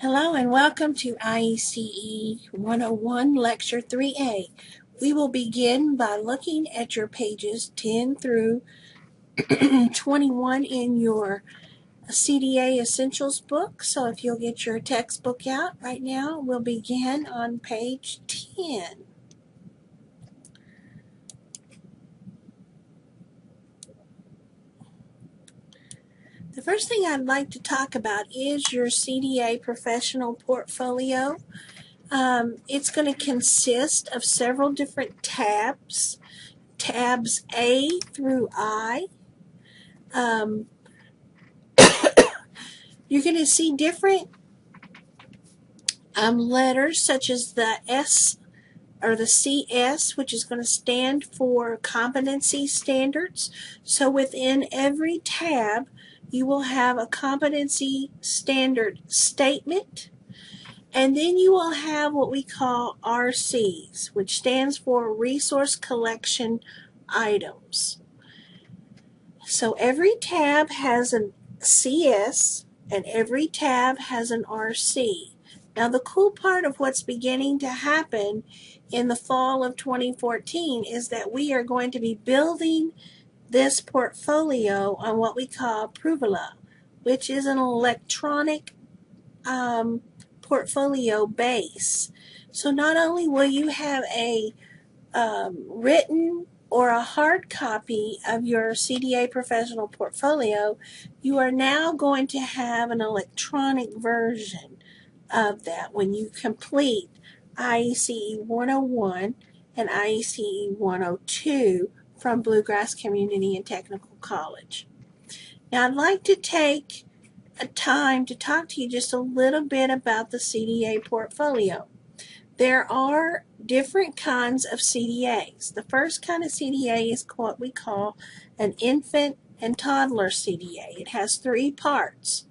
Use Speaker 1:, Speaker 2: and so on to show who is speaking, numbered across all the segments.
Speaker 1: Hello and welcome to IECE 101 Lecture 3A. We will begin by looking at your pages 10 through 21 in your CDA Essentials book. So if you'll get your textbook out right now, we'll begin on page 10. The first thing I'd like to talk about is your CDA professional portfolio. It's going to consist of several different tabs. Tabs A through I. You're going to see different letters such as the S or the CS, which is going to stand for competency standards. So within every tab, you will have a competency standard statement, and then you will have what we call RCs, which stands for resource collection items. So every tab has an CS and every tab has an RC. Now the cool part of what's beginning to happen in the fall of 2014 is that we are going to be building this portfolio on what we call Pruvela, which is an electronic portfolio base. So not only will you have a written or a hard copy of your CDA professional portfolio, you are now going to have an electronic version of that when you complete IECE 101 and IECE 102 from Bluegrass Community and Technical College. Now I'd like to take a time to talk to you just a little bit about the CDA portfolio. There are different kinds of CDAs. The first kind of CDA is what we call an infant and toddler CDA. It has 3 parts.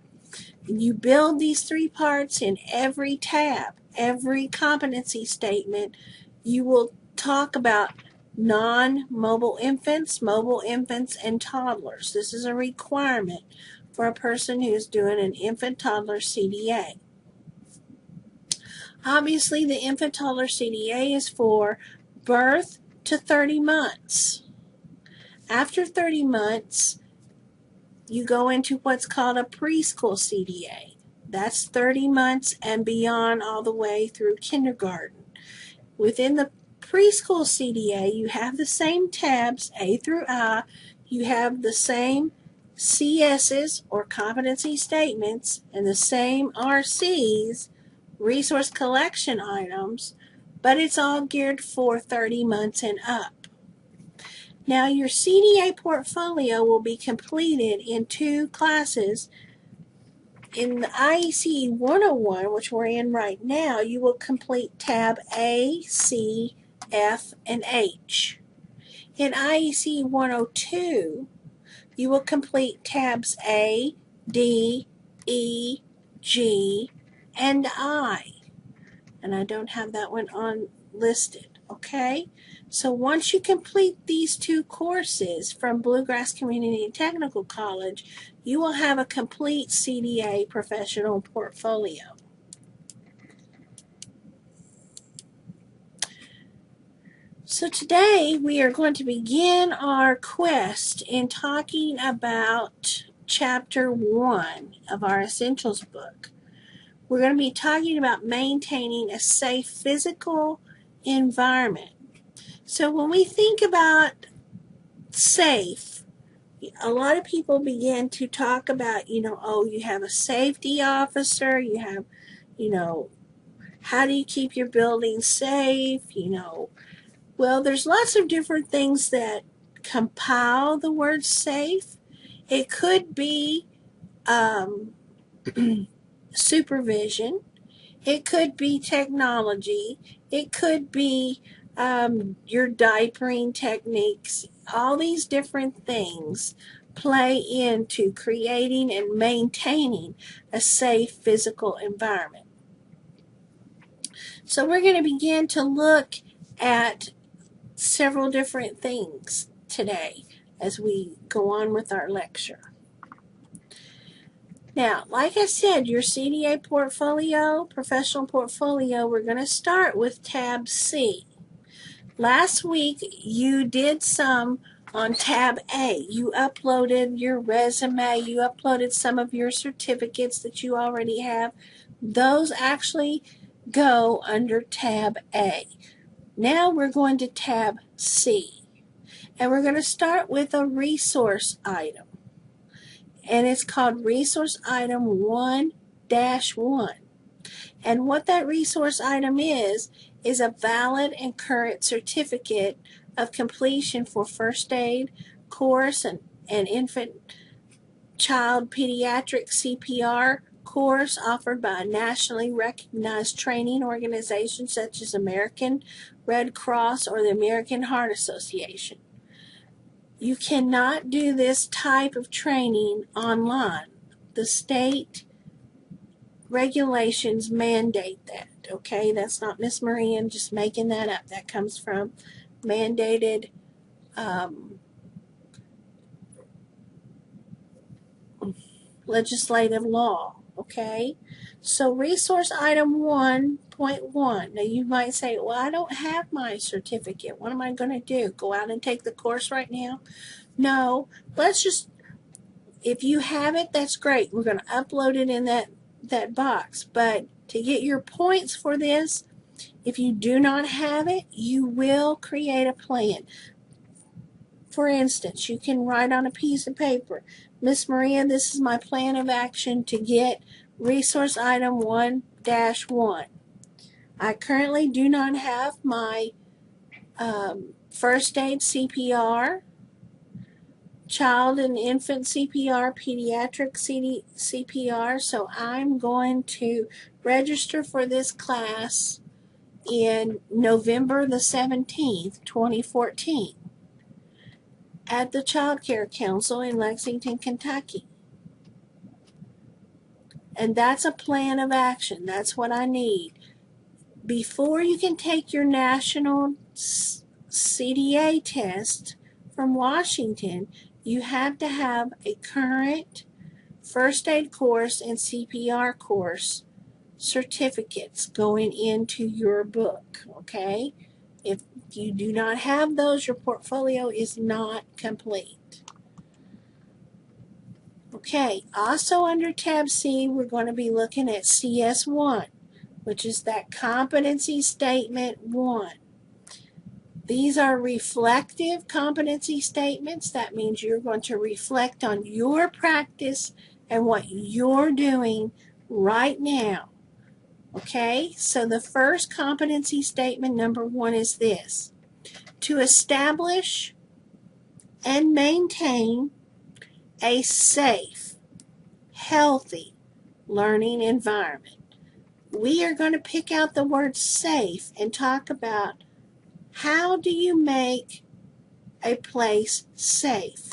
Speaker 1: You build these 3 parts in every tab, every competency statement. You will talk about non-mobile infants, mobile infants, and toddlers. This is a requirement for a person who's doing an infant-toddler CDA. Obviously, the infant-toddler CDA is for birth to 30 months. After 30 months, you go into what's called a preschool CDA. That's 30 months and beyond, all the way through kindergarten. Within the preschool CDA, you have the same tabs, A through I. You have the same CSs, or competency statements, and the same RCs, resource collection items, but it's all geared for 30 months and up. Now your CDA portfolio will be completed in 2 classes. In the IECE 101, which we're in right now, you will complete tab A, C, F, and H. In IECE 102, you will complete tabs A, D, E, G, and I. And I don't have that one on listed, okay? So once you complete these 2 courses from Bluegrass Community and Technical College, you will have a complete CDA professional portfolio. So today we are going to begin our quest in talking about Chapter 1 of our Essentials book. We're going to be talking about maintaining a safe physical environment. So when we think about safe, a lot of people begin to talk about, you have a safety officer, you have, how do you keep your building safe, Well, there's lots of different things that compile the word safe. It could be supervision. It could be technology. It could be your diapering techniques. All these different things play into creating and maintaining a safe physical environment. So we're going to begin to look at several different things today as we go on with our lecture. Now, like I said, your CDA portfolio, professional portfolio, we're going to start with tab C. Last week, you did some on tab A. You uploaded your resume, you uploaded some of your certificates that you already have. Those actually go under tab A. Now we're going to tab C, and we're going to start with a resource item, and it's called resource item 1-1. And what that resource item is a valid and current certificate of completion for first aid course and infant child pediatric CPR course offered by a nationally recognized training organization such as American Red Cross or the American Heart Association. You cannot do this type of training online. The state regulations mandate that, okay? That's not Miss Marie just making that up. That comes from mandated legislative law, okay? So resource item 1.1. Now you might say, well, I don't have my certificate. What am I going to do? Go out and take the course right now? No, let's just, if you have it, that's great. We're going to upload it in that box. But to get your points for this, if you do not have it, you will create a plan. For instance, you can write on a piece of paper, Miss Maria, this is my plan of action to get resource item 1-1. I currently do not have my first aid CPR, child and infant CPR, pediatric CPR, so I'm going to register for this class in November the 17th, 2014 at the Child Care Council in Lexington, Kentucky. And that's a plan of action. That's what I need. Before you can take your national CDA test from Washington, you have to have a current first aid course and CPR course certificates going into your book, okay? If you do not have those, your portfolio is not complete. Okay, also under tab C, we're going to be looking at CS1, which is that competency statement 1. These are reflective competency statements. That means you're going to reflect on your practice and what you're doing right now. Okay, so the first competency statement, number 1, is this: to establish and maintain a safe, healthy learning environment. We are going to pick out the word safe and talk about how do you make a place safe.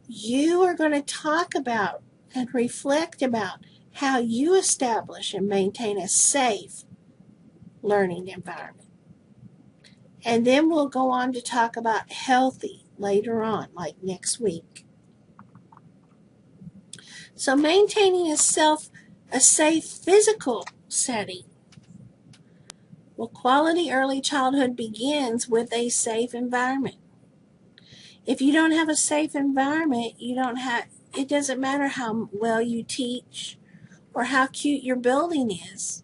Speaker 1: You are going to talk about and reflect about how you establish and maintain a safe learning environment. And then we'll go on to talk about healthy later on, like next week. So maintaining a safe physical setting. Well, quality early childhood begins with a safe environment. If you don't have a safe environment, it doesn't matter how well you teach or how cute your building is.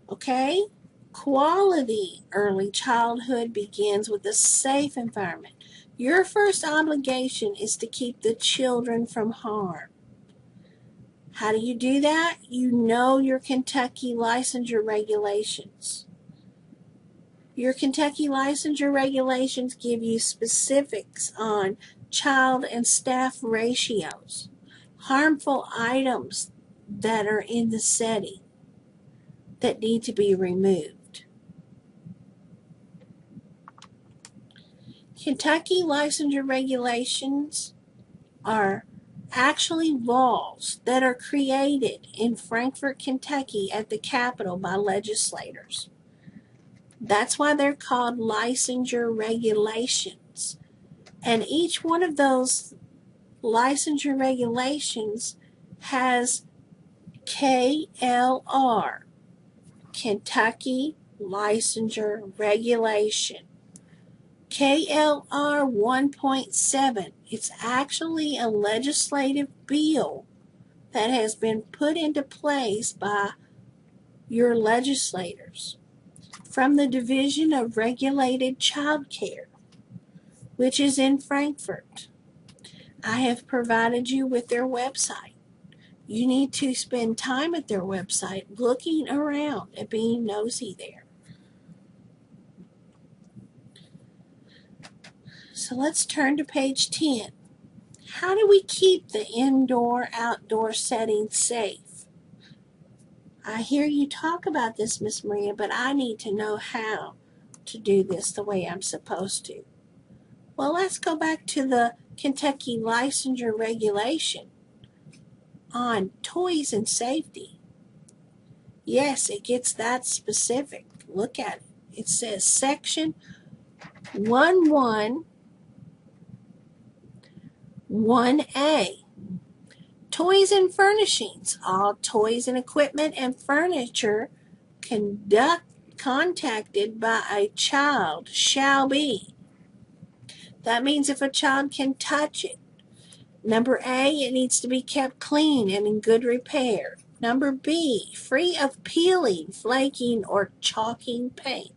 Speaker 1: Okay? Quality early childhood begins with a safe environment. Your first obligation is to keep the children from harm. How do you do that? You know your Kentucky licensure regulations. Your Kentucky licensure regulations give you specifics on child and staff ratios, harmful items that are in the setting that need to be removed. Kentucky licensure regulations are actually laws that are created in Frankfort, Kentucky at the Capitol by legislators. That's why they're called licensure regulations. And each one of those licensure regulations has KLR, Kentucky Licensure Regulation. KLR 1.7. It's actually a legislative bill that has been put into place by your legislators from the Division of Regulated Child Care, which is in Frankfort. I have provided you with their website. You need to spend time at their website looking around and being nosy there. So let's turn to page 10. How do we keep the indoor-outdoor setting safe? I hear you talk about this, Miss Maria, but I need to know how to do this the way I'm supposed to. Well, let's go back to the Kentucky Licensure Regulation on toys and safety. Yes, it gets that specific. Look at it. It says Section 111A. Toys and furnishings. All toys and equipment and furniture contacted by a child shall be. That means if a child can touch it. Number A, it needs to be kept clean and in good repair. Number B, free of peeling, flaking, or chalking paint.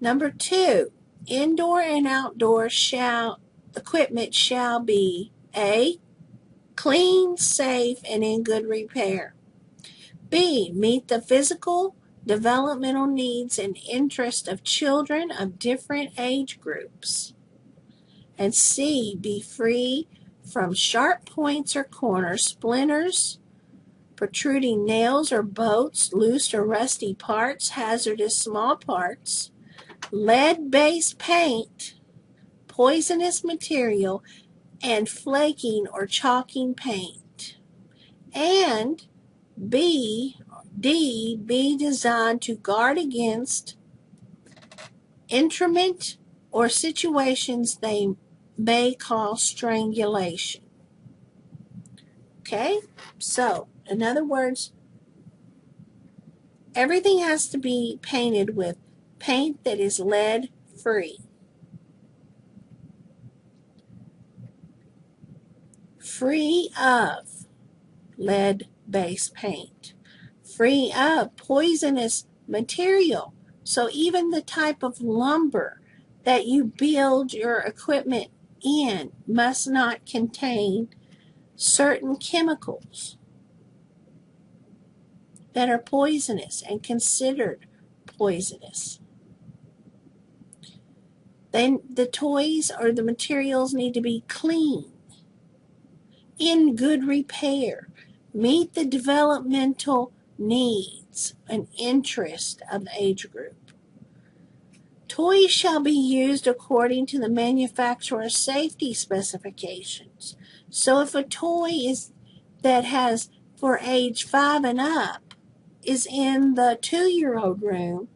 Speaker 1: Number 2, indoor and outdoor equipment shall be A, clean, safe, and in good repair. B, meet the physical, developmental needs and interests of children of different age groups. And C, be free from sharp points or corners, splinters, protruding nails or bolts, loose or rusty parts, hazardous small parts, lead-based paint, poisonous material, and flaking or chalking paint. And D, be designed to guard against entrapment or situations they may cause strangulation. Okay? So, in other words, everything has to be painted with paint that is lead-free. Free of lead-based paint. Free of poisonous material. So even the type of lumber that you build your equipment in must not contain certain chemicals that are poisonous and considered poisonous. Then the toys or the materials need to be clean, in good repair, meet the developmental needs and interest of the age group. Toys shall be used according to the manufacturer's safety specifications. So if a toy that has for age 5 and up is in the 2-year-old room,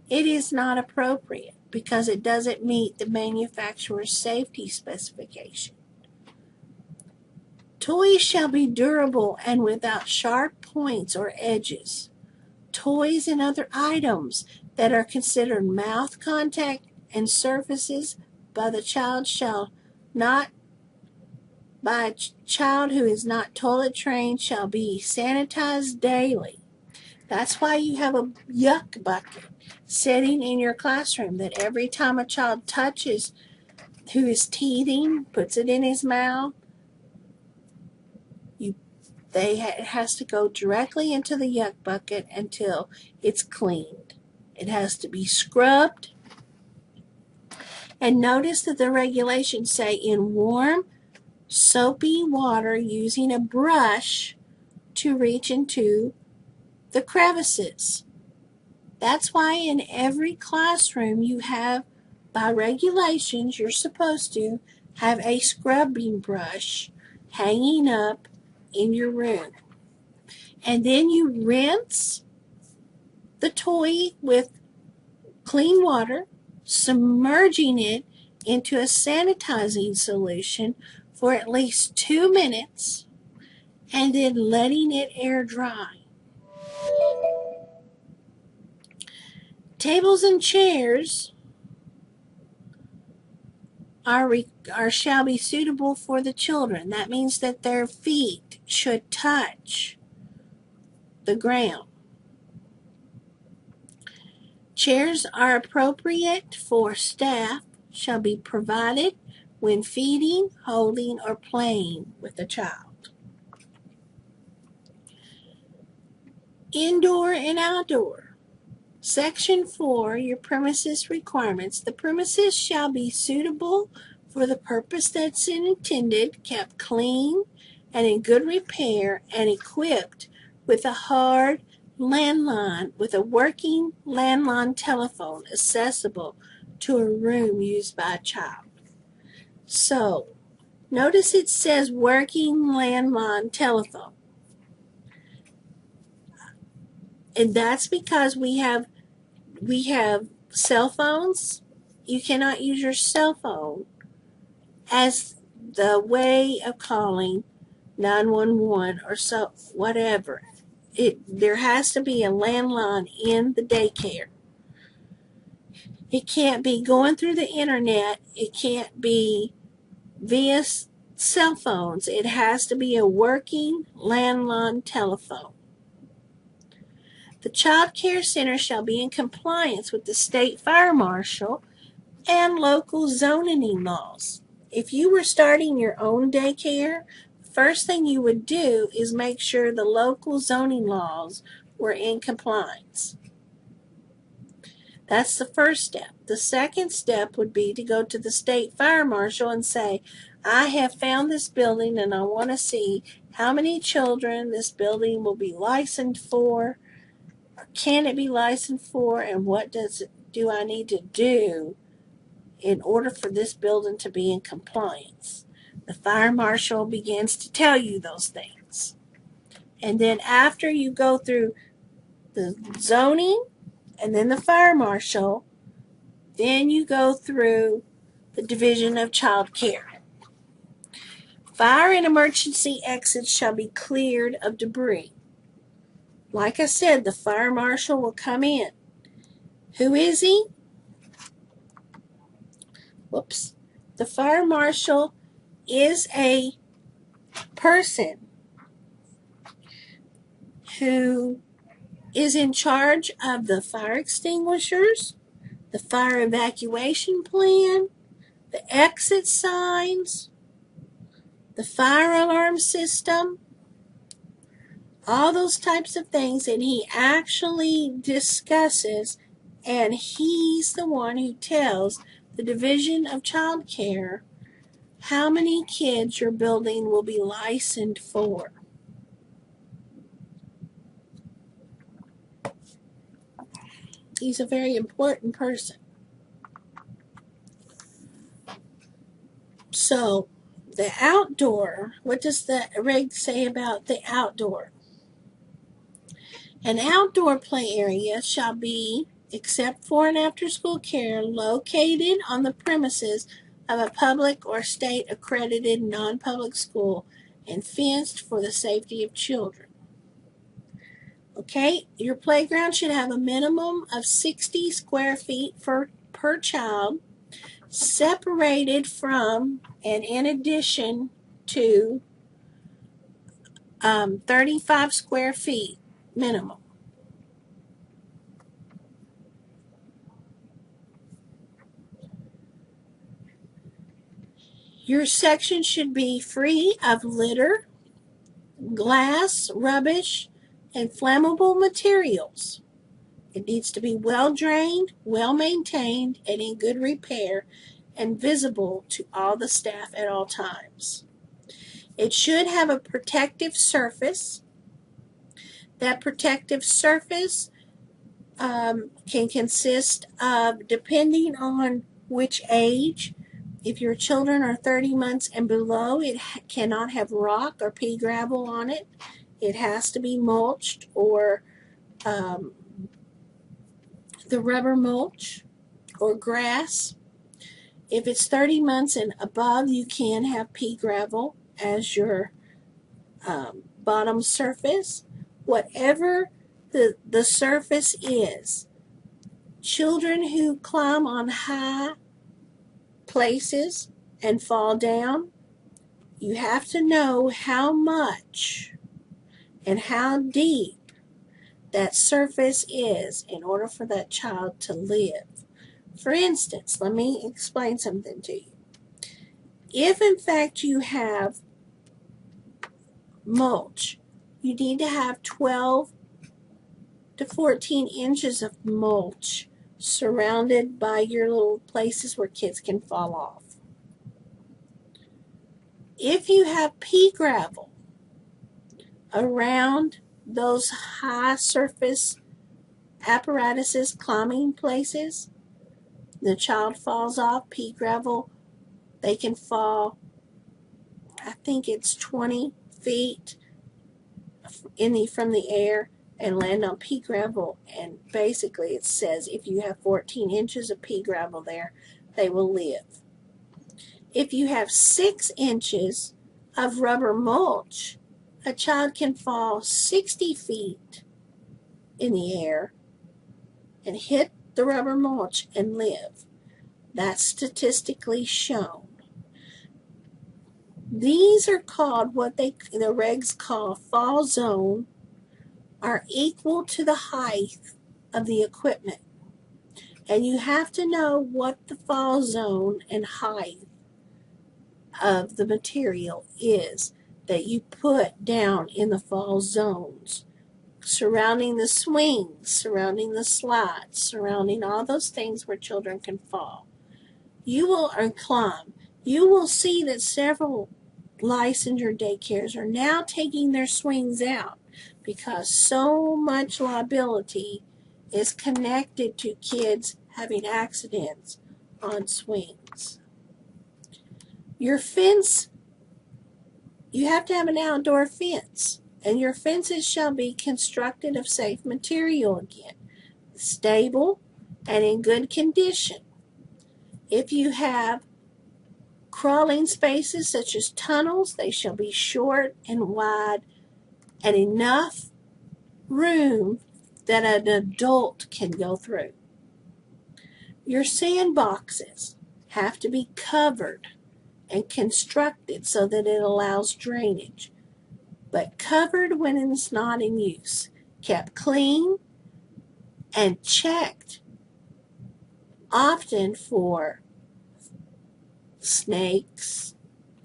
Speaker 1: it is not appropriate because it doesn't meet the manufacturer's safety specification. Toys shall be durable and without sharp points or edges. Toys and other items that are considered mouth contact and surfaces by the child by a child who is not toilet trained shall be sanitized daily. That's why you have a yuck bucket sitting in your classroom that every time a child touches who is teething, puts it in his mouth, it has to go directly into the yuck bucket until it's cleaned. It has to be scrubbed. And notice that the regulations say in warm, soapy water using a brush to reach into the crevices. That's why in every classroom you have, by regulations, you're supposed to have a scrubbing brush hanging up in your room. And then you rinse the toy with clean water, submerging it into a sanitizing solution for at least 2 minutes and then letting it air dry. Tables and chairs shall be suitable for the children. That means that their feet should touch the ground. Chairs are appropriate for staff shall be provided when feeding, holding, or playing with a child. Indoor and outdoor. Section 4, your premises requirements. The premises shall be suitable for the purpose that's intended, kept clean and in good repair, and equipped with a hard landline, with a working landline telephone accessible to a room used by a child. So, notice it says working landline telephone. And that's because we have cell phones. You cannot use your cell phone as the way of calling 911 or so whatever. There has to be a landline in the daycare. It can't be going through the internet. It can't be via cell phones. It has to be a working landline telephone. The Child Care Center shall be in compliance with the state fire marshal and local zoning laws. If you were starting your own daycare, the first thing you would do is make sure the local zoning laws were in compliance. That's the first step. The second step would be to go to the state fire marshal and say, I have found this building and I want to see how many children this building will be licensed for, or can it be licensed for, and what do I need to do in order for this building to be in compliance. The fire marshal begins to tell you those things. And then after you go through the zoning and then the fire marshal, then you go through the Division of Child Care. Fire and emergency exits shall be cleared of debris. Like I said, the fire marshal will come in. Who is he? Whoops. The fire marshal is a person who is in charge of the fire extinguishers, the fire evacuation plan, the exit signs, the fire alarm system, all those types of things, and he actually discusses, and he's the one who tells the Division of Child Care how many kids your building will be licensed for. He's a very important person. So, the outdoor, what does the reg say about the outdoor? An outdoor play area shall be, except for an after-school care, located on the premises of a public or state-accredited non-public school and fenced for the safety of children. Okay, your playground should have a minimum of 60 square feet per child, separated from and in addition to 35 square feet minimum. Your section should be free of litter, glass, rubbish, and flammable materials. It needs to be well drained, well maintained, and in good repair, and visible to all the staff at all times. It should have a protective surface. That protective surface can consist of, depending on which age, if your children are 30 months and below, it cannot have rock or pea gravel on it. It has to be mulched, or the rubber mulch or grass. If it's 30 months and above, you can have pea gravel as your bottom surface. Whatever the surface is, children who climb on high places and fall down, you have to know how much and how deep that surface is in order for that child to live. For instance, let me explain something to you. If in fact you have mulch, you need to have 12 to 14 inches of mulch surrounded by your little places where kids can fall off. If you have pea gravel around those high surface apparatuses, climbing places, the child falls off. Pea gravel, they can fall, I think it's 20 feet from the air and land on pea gravel. And basically it says if you have 14 inches of pea gravel there, they will live. If you have 6 inches of rubber mulch, a child can fall 60 feet in the air and hit the rubber mulch and live. That's statistically shown. These are called what the regs call fall zone, are equal to the height of the equipment. And you have to know what the fall zone and height of the material is that you put down in the fall zones, surrounding the swings, surrounding the slides, surrounding all those things where children can fall. You will climb. You will see that several licensure daycares are now taking their swings out because so much liability is connected to kids having accidents on swings. Your fence, you have to have an outdoor fence, and your fences shall be constructed of safe material again, stable and in good condition. If you have crawling spaces such as tunnels, they shall be short and wide and enough room that an adult can go through. Your sandboxes have to be covered and constructed so that it allows drainage, but covered when it's not in use, kept clean and checked often for snakes,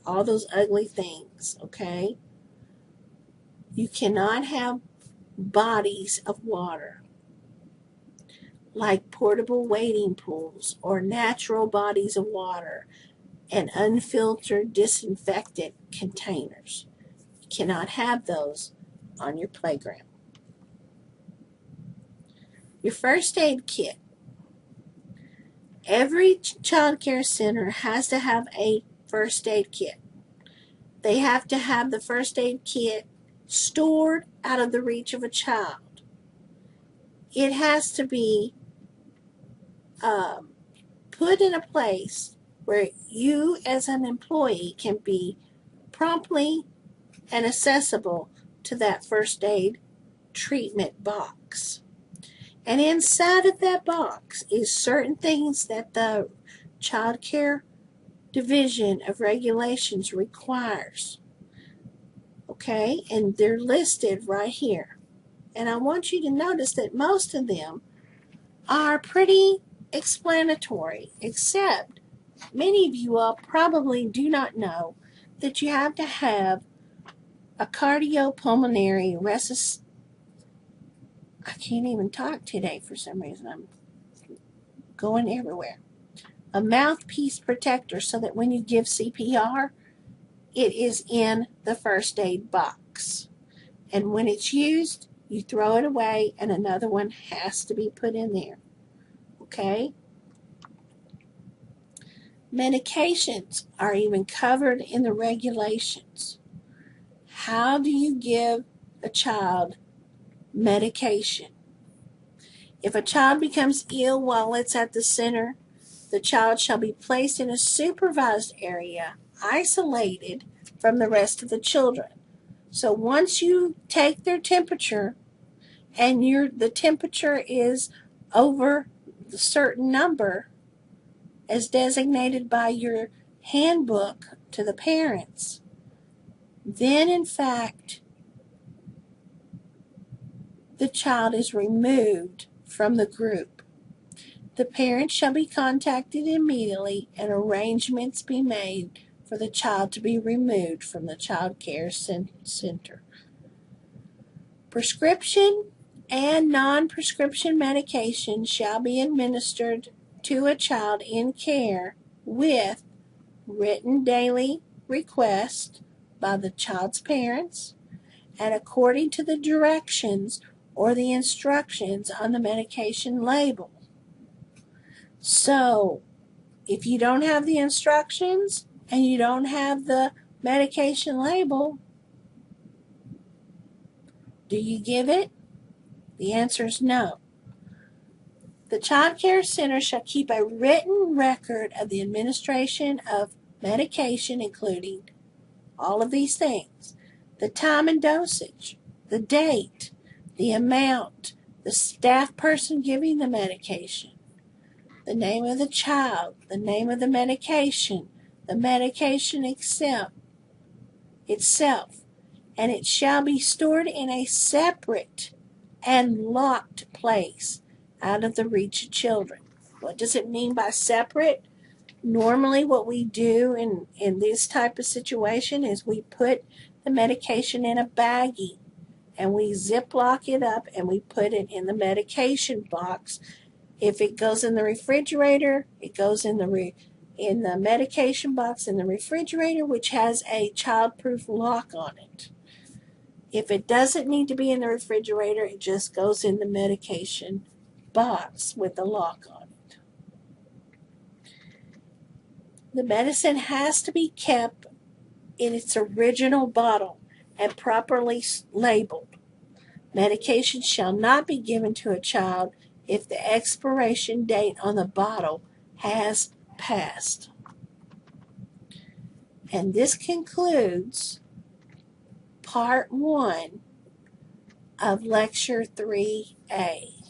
Speaker 1: all those ugly things, okay? You cannot have bodies of water like portable wading pools or natural bodies of water and unfiltered disinfectant containers. You cannot have those on your playground. Your first aid kit. Every child care center has to have a first aid kit. They have to have the first aid kit stored out of the reach of a child. It has to be put in a place where you as an employee can be promptly and accessible to that first aid treatment box. And inside of that box is certain things that the Child Care Division of Regulations requires. Okay, and they're listed right here. And I want you to notice that most of them are pretty explanatory, except many of you all probably do not know that you have to have a cardiopulmonary I can't even talk today for some reason. I'm going everywhere. A mouthpiece protector so that when you give CPR, it is in the first aid box. And when it's used, you throw it away and another one has to be put in there. Okay? Medications are even covered in the regulations. How do you give a child medication? If a child becomes ill while it's at the center, The child shall be placed in a supervised area, isolated from the rest of the children. So once you take their temperature and the temperature is over the certain number as designated by your handbook to the parents, then in fact the child is removed from the group. The parents shall be contacted immediately and arrangements be made for the child to be removed from the child care center. Prescription and non-prescription medication shall be administered to a child in care with written daily request by the child's parents and according to the directions or the instructions on the medication label. So, if you don't have the instructions and you don't have the medication label, do you give it? The answer is no. The Child Care Center shall keep a written record of the administration of medication, including all of these things: the time and dosage, the date, the amount, the staff person giving the medication, the name of the child, the name of the medication itself, and it shall be stored in a separate and locked place out of the reach of children. What does it mean by separate? Normally what we do in this type of situation is we put the medication in a baggie and we ziplock it up and we put it in the medication box. If it goes in the refrigerator, it goes in the medication box in the refrigerator, which has a child-proof lock on it. If it doesn't need to be in the refrigerator, it just goes in the medication box with a lock on it. The medicine has to be kept in its original bottle and properly labeled. Medication shall not be given to a child if the expiration date on the bottle has passed. And this concludes Part 1 of Lecture 3A.